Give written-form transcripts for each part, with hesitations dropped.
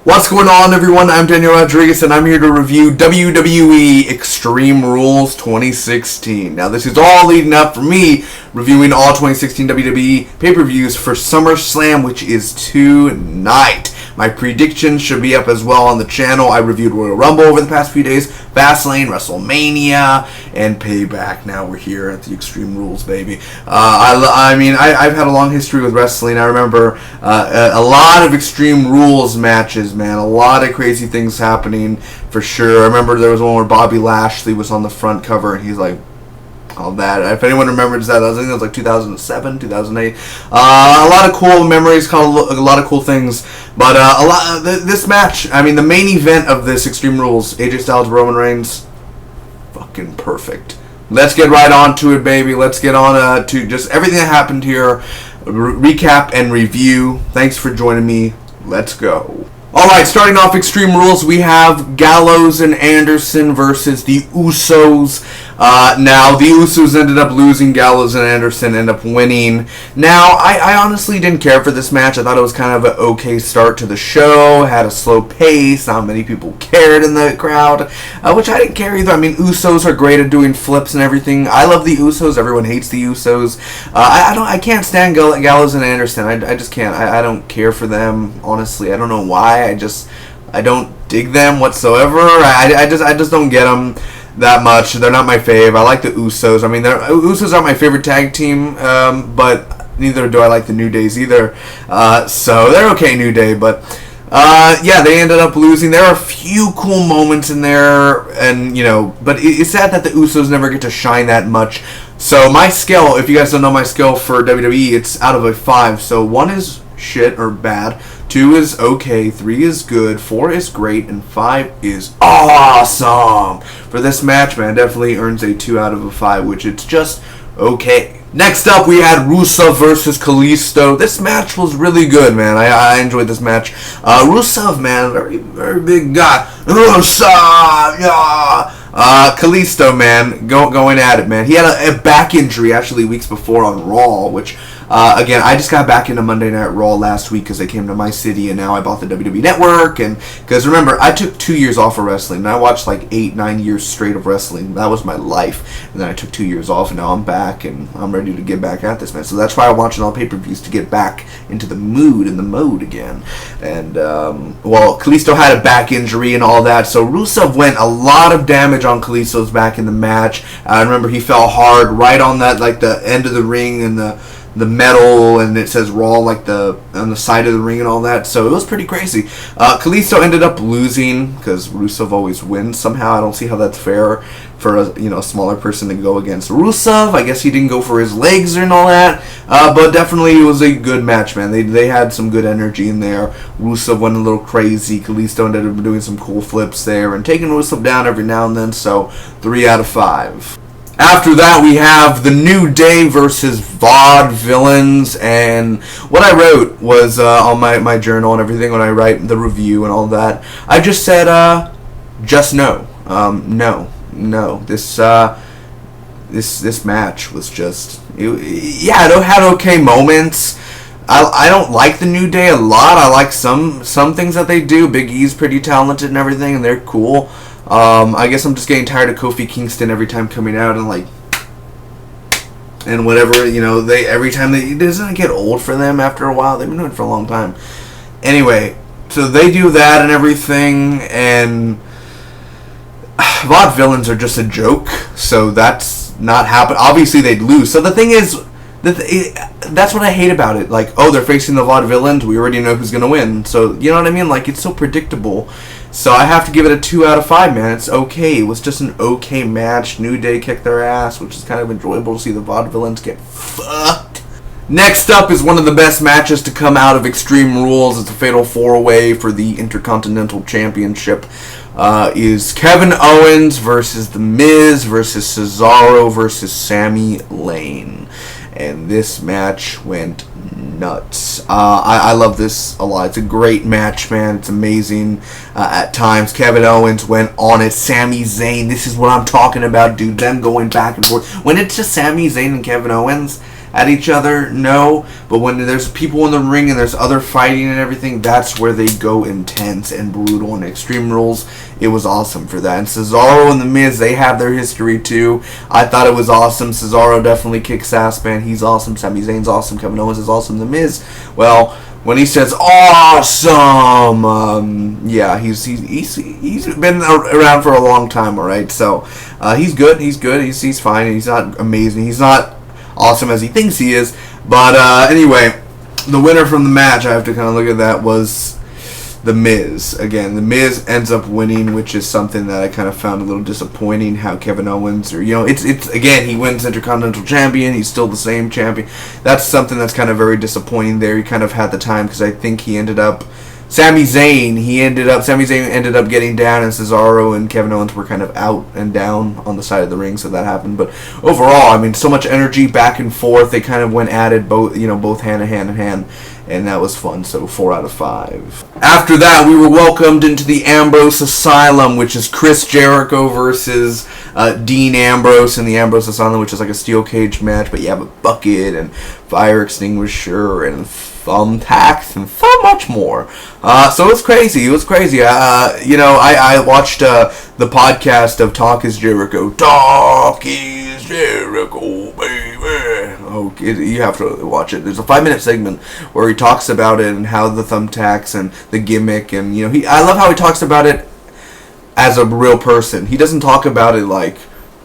What's going on, everyone? I'm Daniel Rodriguez, and I'm here to review WWE Extreme Rules 2016. Now, this is all leading up for me reviewing all 2016 WWE pay-per-views for SummerSlam, which is tonight. My predictions should be up as well on the channel. I reviewed Royal Rumble over the past few days, Fastlane, WrestleMania, and Payback. Now we're here at the Extreme Rules, baby. I've had a long history with wrestling. I remember a lot of Extreme Rules matches, man. A lot of crazy things happening, for sure. I remember there was one where Bobby Lashley was on the front cover, and he's like, all that. If anyone remembers that, I think it was like 2007, 2008. A lot of cool memories, a lot of cool things. But this match, I mean, the main event of this Extreme Rules, AJ Styles, Roman Reigns, fucking perfect. Let's get right on to it, baby. Let's get on to just everything that happened here. Recap and review. Thanks for joining me. Let's go. Alright, starting off Extreme Rules, we have Gallows and Anderson versus the Usos. Now, the Usos ended up losing. Gallows and Anderson ended up winning. Now, I honestly didn't care for this match. I thought it was kind of an okay start to the show. Had a slow pace. Not many people cared in the crowd, which I didn't care either. I mean, Usos are great at doing flips and everything. I love the Usos. Everyone hates the Usos. I can't stand Gallows and Anderson. I just can't. I don't care for them, honestly. I don't know why. I don't dig them whatsoever. I just don't get them that much. They're not my fave. I like the Usos. I mean, Usos are my favorite tag team, but neither do I like the New Days either. So they're okay, New Day, but yeah, they ended up losing. There are a few cool moments in there, and but it's sad that the Usos never get to shine that much. So my scale, if you guys don't know my scale for WWE, it's out of a 5. So 1 is shit or bad, 2 is okay, 3 is good, 4 is great, and 5 is awesome. For this match, man, definitely earns a 2 out of a 5, which it's just okay. Next up, we had Rusev versus Kalisto. This match was really good, man. I enjoyed this match. Rusev, man, very, very big guy. Rusev, yeah. Kalisto, man, going at it, man. He had a back injury, actually, weeks before on Raw, which, again, I just got back into Monday Night Raw last week because they came to my city, and now I bought the WWE Network, and because, remember, I took 2 years off of wrestling, and I watched, like, 8-9 years straight of wrestling. That was my life, and then I took 2 years off, and now I'm back, and I'm ready to get back at this, man. So that's why I'm watching all pay-per-views, to get back into the mood and the mode again. And, well, Kalisto had a back injury and all that, so Rusev went a lot of damage on Kalisto's back in the match. I remember he fell hard right on that, like, the end of the ring and the metal, and it says Raw like on the side of the ring and all that, so it was pretty crazy. Kalisto ended up losing because Rusev always wins somehow. I don't see how that's fair for a smaller person to go against Rusev. I guess he didn't go for his legs and all that, but definitely it was a good match, man. They had some good energy in there. Rusev went a little crazy. Kalisto ended up doing some cool flips there and taking Rusev down every now and then, so 3 out of 5. After that, we have the New Day versus Vaudevillains, and what I wrote was on my journal and everything when I write the review and all that. I just said, just no, no. This match was just, yeah, it had okay moments. I don't like the New Day a lot. I like some things that they do. Big E's pretty talented and everything, and they're cool. I guess I'm just getting tired of Kofi Kingston every time coming out and whatever, every time doesn't it get old for them after a while? They've been doing it for a long time. Anyway, so they do that and everything, and Vaudevillains are just a joke, so that's not happen. Obviously they'd lose. So the thing is, that's what I hate about it. Like, oh, they're facing the Vaudevillains, we already know who's going to win. So, you know what I mean? Like, it's so predictable. So I have to give it a 2 out of 5, man. It's okay. It was just an okay match. New Day kicked their ass, which is kind of enjoyable to see the Vaudevillains get fucked. Next up is one of the best matches to come out of Extreme Rules. It's a fatal 4-way for the Intercontinental Championship. Is Kevin Owens versus The Miz versus Cesaro versus Sami Zayn. And this match went nuts. I love this a lot. It's a great match, man. It's amazing. At times, Kevin Owens went on it. Sami Zayn, this is what I'm talking about, dude. Them going back and forth. When it's just Sami Zayn and Kevin Owens, at each other? No. But when there's people in the ring and there's other fighting and everything, that's where they go intense and brutal. And Extreme Rules, it was awesome for that. And Cesaro and The Miz, they have their history too. I thought it was awesome. Cesaro definitely kicks ass, man. He's awesome. Sami Zayn's awesome. Kevin Owens is awesome. The Miz, well, when he says awesome, yeah, he's been around for a long time, all right. So he's good. He's fine. He's not amazing. He's not awesome as he thinks he is. But anyway, the winner from the match, I have to kind of look at that, was The Miz. Again, The Miz ends up winning, which is something that I kind of found a little disappointing. How Kevin Owens, or it's again, he wins Intercontinental Champion. He's still the same champion. That's something that's kind of very disappointing there. He kind of had the time, because I think he ended up. Sami Zayn ended up getting down, and Cesaro and Kevin Owens were kind of out and down on the side of the ring, so that happened. But overall, I mean, so much energy back and forth. They kind of went at it both hand in hand, and that was fun. So 4 out of 5. After that, we were welcomed into the Ambrose Asylum, which is Chris Jericho versus Dean Ambrose in the Ambrose Asylum, which is like a steel cage match, but you have a bucket and fire extinguisher and thumbtacks and so much more. So it was crazy. I watched the podcast of Talk is Jericho. Talk is Jericho, baby. Oh, you have to watch it. There's a 5-minute segment where he talks about it and how the thumbtacks and the gimmick, and I love how he talks about it as a real person. He doesn't talk about it like,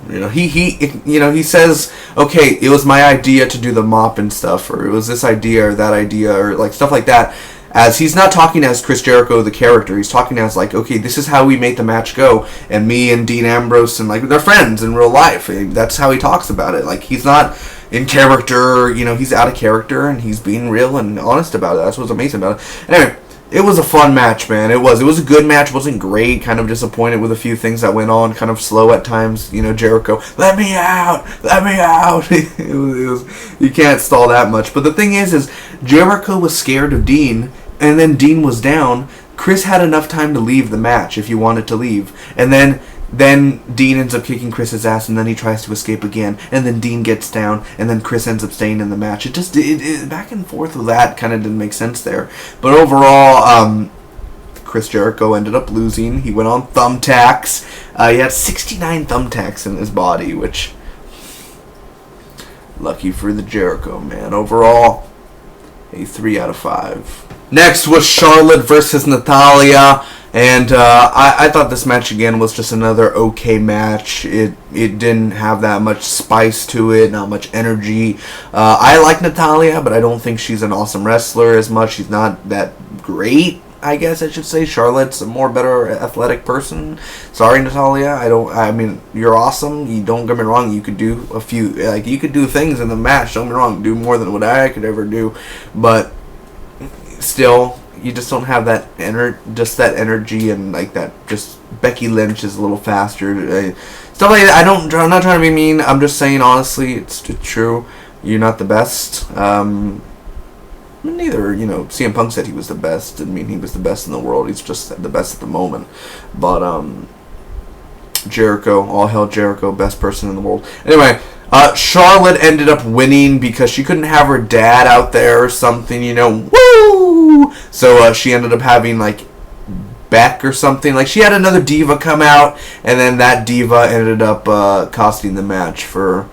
he says, okay, it was my idea to do the mop and stuff, or it was this idea or that idea, or like stuff like that. As he's not talking as Chris Jericho the character, he's talking as like, okay, this is how we made the match go, and me and Dean Ambrose and like they're friends in real life. That's how he talks about it. Like, he's not in character, he's out of character, and he's being real and honest about it. That's what's amazing about it. Anyway, it was a fun match, man. It was a good match. It wasn't great. Kind of disappointed with a few things that went on. Kind of slow at times. Jericho, let me out. it was you can't stall that much. But the thing is Jericho was scared of Dean, and then Dean was down. Chris had enough time to leave the match if he wanted to leave, and then Dean ends up kicking Chris's ass, and then he tries to escape again, and then Dean gets down, and then Chris ends up staying in the match. It just back and forth with that kind of didn't make sense there. But overall, Chris Jericho ended up losing. He went on thumbtacks. He had 69 thumbtacks in his body, which, lucky for the Jericho, man. Overall, a 3 out of 5. Next was Charlotte versus Natalya. And I thought this match again was just another okay match. It didn't have that much spice to it, not much energy. I like Natalya, but I don't think she's an awesome wrestler as much. She's not that great, I guess I should say. Charlotte's a better athletic person. Sorry, Natalya. I mean, you're awesome. You don't get me wrong. You could do you could do things in the match. Don't get me wrong. Do more than what I could ever do, but still, you just don't have that that energy, and like that. Just Becky Lynch is a little faster. Stuff like that. I'm not trying to be mean. I'm just saying honestly, it's true. You're not the best. Neither, CM Punk said he was the best. Didn't mean he was the best in the world. He's just the best at the moment. But Jericho, all hell Jericho, best person in the world. Anyway. Charlotte ended up winning because she couldn't have her dad out there or something, woo! So she ended up having, like, Beck or something. Like, she had another diva come out, and then that diva ended up costing the match for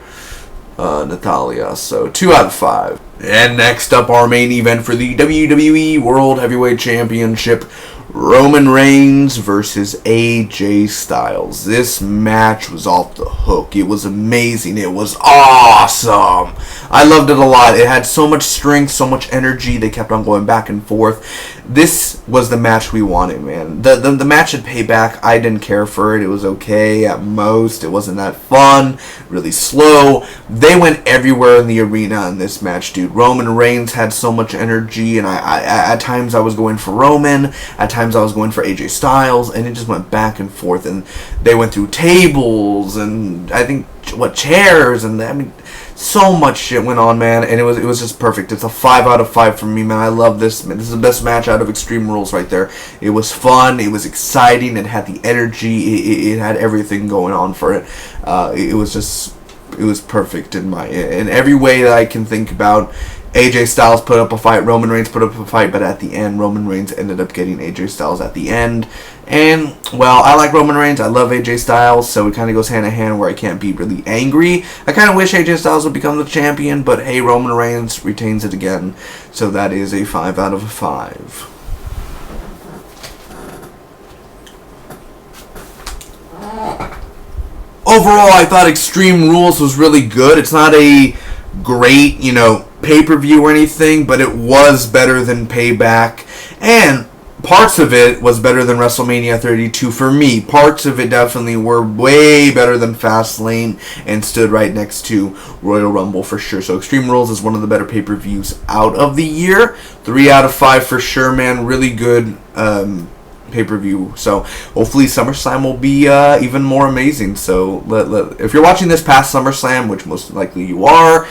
Natalya. So 2 out of 5. And next up, our main event for the WWE World Heavyweight Championship, Roman Reigns versus AJ Styles. This match was off the hook. It was amazing. It was awesome. I loved it a lot. It had so much strength, so much energy. They kept on going back and forth. This was the match we wanted, man. The match at Payback, I didn't care for it. It was okay at most. It wasn't that fun. Really slow. They went everywhere in the arena in this match, dude. Roman Reigns had so much energy, and I at times I was going for Roman. At times I was going for AJ Styles, and it just went back and forth, and they went through tables and I think chairs, and I mean so much shit went on, man, and it was just perfect. It's a 5 out of 5 for me, man. I love this. This is the best match out of Extreme Rules right there. It was fun. It was exciting. It had the energy. It had everything going on for it. It was just was perfect in every way that I can think about. AJ Styles put up a fight, Roman Reigns put up a fight, but at the end, Roman Reigns ended up getting AJ Styles at the end. And, well, I like Roman Reigns, I love AJ Styles, so it kind of goes hand in hand where I can't be really angry. I kind of wish AJ Styles would become the champion, but hey, Roman Reigns retains it again, so that is a 5 out of 5. Overall, I thought Extreme Rules was really good. It's not a great, pay-per-view or anything, but it was better than Payback, and parts of it was better than WrestleMania 32 for me. Parts of it definitely were way better than Fastlane and stood right next to Royal Rumble for sure. So Extreme Rules is one of the better pay-per-views out of the year. 3 out of 5 for sure, man. Really good pay-per-view. So hopefully SummerSlam will be even more amazing. So if you're watching this past SummerSlam, which most likely you are,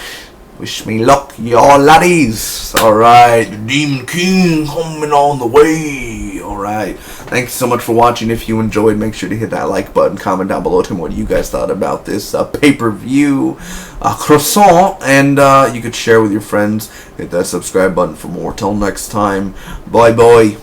wish me luck, y'all laddies. Alright, the Demon King coming on the way. Alright, thanks so much for watching. If you enjoyed, make sure to hit that like button. Comment down below to me what you guys thought about this pay-per-view croissant. And you could share with your friends. Hit that subscribe button for more. Till next time, bye bye.